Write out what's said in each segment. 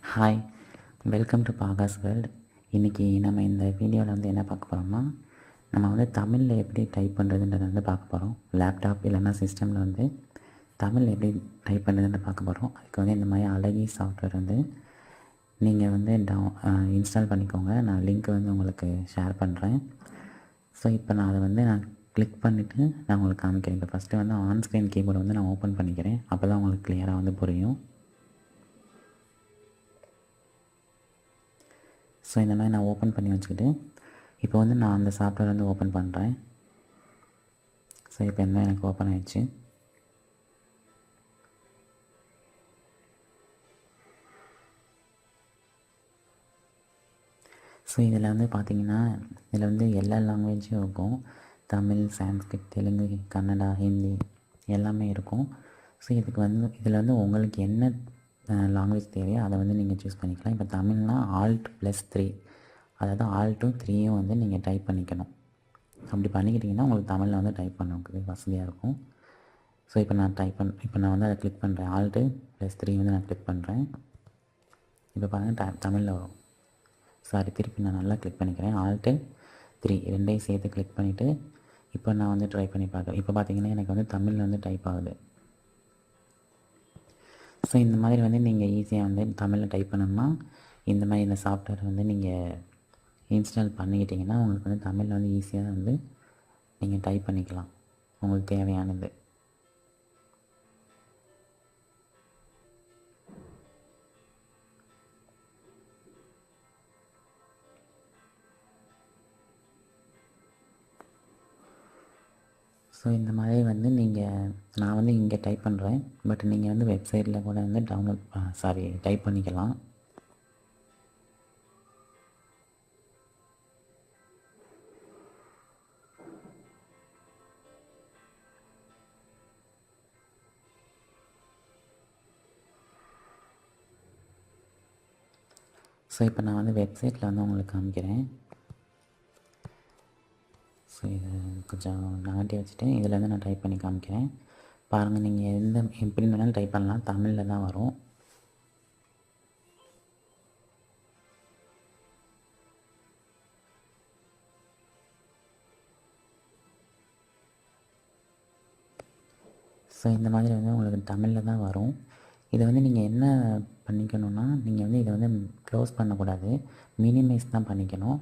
Hi, welcome to பாகாஸ் world. இன்றைக்கி நம்ம இந்த வீடியோவில் வந்து என்ன பார்க்க போகிறோம்னா, நம்ம வந்து தமிழில் எப்படி டைப் பண்ணுறதுன்றதை வந்து பார்க்க போகிறோம். லேப்டாப் இல்லைன்னா சிஸ்டமில் வந்து தமிழ் எப்படி டைப் பண்ணுறதுன்னு பார்க்க போகிறோம். அதுக்கு வந்து இந்த மாதிரி அழகி சாஃப்ட்வேர் வந்து நீங்கள் வந்து இன்ஸ்டால் பண்ணிக்கோங்க. நான் லிங்க் வந்து உங்களுக்கு ஷேர் பண்ணுறேன். ஸோ இப்போ நான் அதை வந்து கிளிக் பண்ணிவிட்டு நான் உங்களுக்கு காமிக்கிறேன். இப்போ ஃபஸ்ட்டு வந்து ஆன் ஸ்க்ரீன் கீபோர்டு வந்து நான் ஓப்பன் பண்ணிக்கிறேன். அப்போ தான் உங்களுக்கு கிளியராக வந்து புரியும். ஸோ இந்த மாதிரி நான் ஓப்பன் பண்ணி வச்சுக்கிட்டு இப்போ வந்து நான் அந்த சாஃப்ட்வேர் வந்து ஓப்பன் பண்ணுறேன். ஸோ இப்போ என்ன எனக்கு ஓப்பன் ஆகிடுச்சு. ஸோ இதில் வந்து பார்த்திங்கன்னா இதில் வந்து எல்லா லாங்குவேஜும் இருக்கும். தமிழ், சான்ஸ்கிரிட், தெலுங்கு, கன்னடா, ஹிந்தி எல்லாமே இருக்கும். ஸோ இதுக்கு வந்து இதில் வந்து உங்களுக்கு என்ன லாங்குவேஜ் தேவையோ அதை வந்து நீங்கள் சூஸ் பண்ணிக்கலாம். இப்போ தமிழ்னா Alt+3, அதாவது ஆல்ட்டும் 3யும் வந்து நீங்கள் டைப் பண்ணிக்கணும். அப்படி பண்ணிக்கிட்டிங்கன்னா உங்களுக்கு தமிழில் வந்து டைப் பண்ணுறதுக்கு வசதியாக இருக்கும். ஸோ இப்போ நான் வந்து அதை கிளிக் பண்ணுறேன். Alt+3 வந்து நான் கிளிக் பண்ணுறேன். இப்போ பாருங்கள் தமிழில் வரும். திருப்பி நான் நல்லா கிளிக் பண்ணிக்கிறேன். Alt+3 ரெண்டையும் சேர்த்து கிளிக் பண்ணிவிட்டு இப்போ நான் வந்து ட்ரை பண்ணி பார்க்குறேன். இப்போ பார்த்திங்கன்னா எனக்கு வந்து தமிழில் வந்து டைப் ஆகுது. ஸோ இந்த மாதிரி வந்து நீங்கள் ஈஸியாக வந்து தமிழில் டைப் பண்ணணும்னா இந்த மாதிரி இந்த சாஃப்ட்வேர் வந்து நீங்கள் இன்ஸ்டால் பண்ணிக்கிட்டிங்கன்னா உங்களுக்கு வந்து தமிழில் வந்து ஈஸியாக வந்து நீங்கள் டைப் பண்ணிக்கலாம் உங்களுக்கு தேவையானது. ஸோ இந்த மாதிரி வந்து நான் வந்து இங்கே டைப் பண்ணுறேன். பட் நீங்கள் வந்து வெப்சைட்டில் கூட வந்து டைப் பண்ணிக்கலாம். ஸோ இப்போ நான் வந்து வெப்சைட்டில் வந்து உங்களுக்கு காமிக்கிறேன். ஸோ இதை கொஞ்சம் நாட்டி வச்சுட்டு இதில் வந்து நான் டைப் பண்ணி காமிக்கிறேன். பாருங்கள், நீங்கள் எப்படி வேணாலும் டைப் பண்ணலாம், தமிழில் தான் வரும். ஸோ இந்த மாதிரி வந்து உங்களுக்கு தமிழில் தான் வரும். இதை வந்து நீங்கள் என்ன பண்ணிக்கணும்னா, நீங்கள் வந்து இதை வந்து க்ளோஸ் பண்ணக்கூடாது, மினிமைஸ் தான் பண்ணிக்கணும்.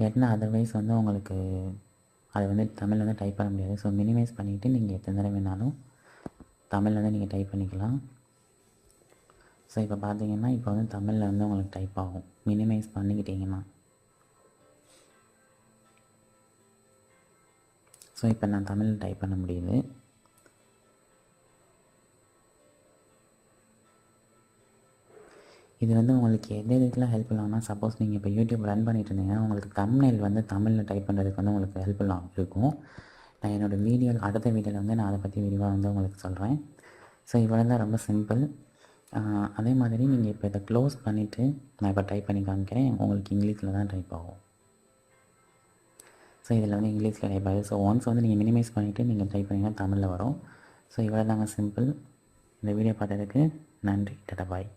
ஏன்னா அதர்வைஸ் வந்து உங்களுக்கு அதை வந்து தமிழில் வந்து டைப் பண்ண முடியாது. ஸோ மினிமைஸ் பண்ணிவிட்டு நீங்கள் எத்தனை தடவை வேணாலும் தமிழில் வந்து நீங்கள் டைப் பண்ணிக்கலாம். ஸோ இப்போ பார்த்தீங்கன்னா இப்போ வந்து தமிழில் வந்து உங்களுக்கு டைப் ஆகும் மினிமைஸ் பண்ணிக்கிட்டிங்கன்னா. ஸோ இப்போ நான் தமிழில் டைப் பண்ண முடியுது. இது வந்து உங்களுக்கு எந்த இதுக்கெலாம் ஹெல்ப் பண்ணலாம்னா, சப்போஸ் நீங்கள் இப்போ யூடியூப் ரன் பண்ணிட்டு இருந்தீங்கன்னா உங்களுக்கு தம்ப்நெயில் வந்து தமிழில் டைப் பண்ணுறதுக்கு வந்து உங்களுக்கு ஹெல்ப்ஃபுல்லாக இருக்கும். நான் என்னோடய அடுத்த வீடியோவில் வந்து நான் அதை பற்றி விரிவாக வந்து உங்களுக்கு சொல்கிறேன். ஸோ இவ்வளோ தான், ரொம்ப சிம்பிள். அதே மாதிரி நீங்கள் இப்போ இதை க்ளோஸ் பண்ணிவிட்டு நான் இப்போ டைப் பண்ணி காமிக்கிறேன். உங்களுக்கு இங்கிலீஷில் தான் டைப் ஆகும். ஸோ இதில் வந்து இங்கிலீஷில் டைப் ஆகுது. ஸோ ஒன்ஸ் வந்து நீங்கள் மினிமைஸ் பண்ணிவிட்டு நீங்கள் டைப் பண்ணிங்கன்னா தமிழில் வரும். ஸோ இவ்வளோ தாங்க, சிம்பிள். இந்த வீடியோ பார்த்ததுக்கு நன்றி. டாடா பாய்.